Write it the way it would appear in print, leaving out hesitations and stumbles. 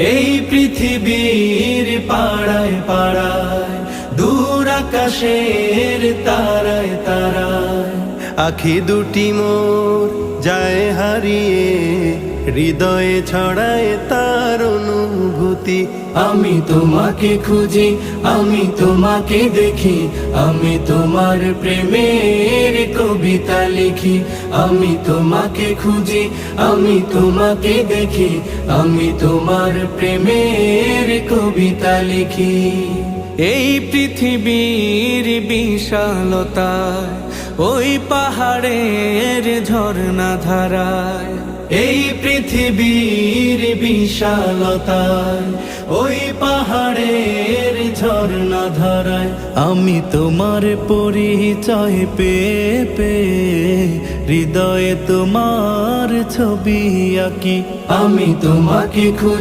এই পৃথিবীর পাড়ায় পাড়ায়, দূর আকাশের তারায় তারায়, আখি দুটি মোর যায় হারিয়ে, হৃদয়ে ছড়ায় তার অনুভূতি। আমি তোমাকে খুঁজি, আমি তোমাকে দেখি, আমি তোমার প্রেমের কবিতা লিখি। আমি তোমাকে খুঁজি, আমি তোমাকে দেখি, আমি তোমার প্রেমের কবিতা লিখি। এই পৃথিবীর বিশালতায়, ওই পাহাড়ের ঝর্ণা ধারায়, এই পৃথিবীর বিশালতায়, ওই পাহাড়ের ঝর্ণা ধারায়, আমি তোমার পরিচয় পেয়ে পেয়ে, হৃদয়ে তোমার ছবি আঁকি। আমি তোমাকে খুঁজি।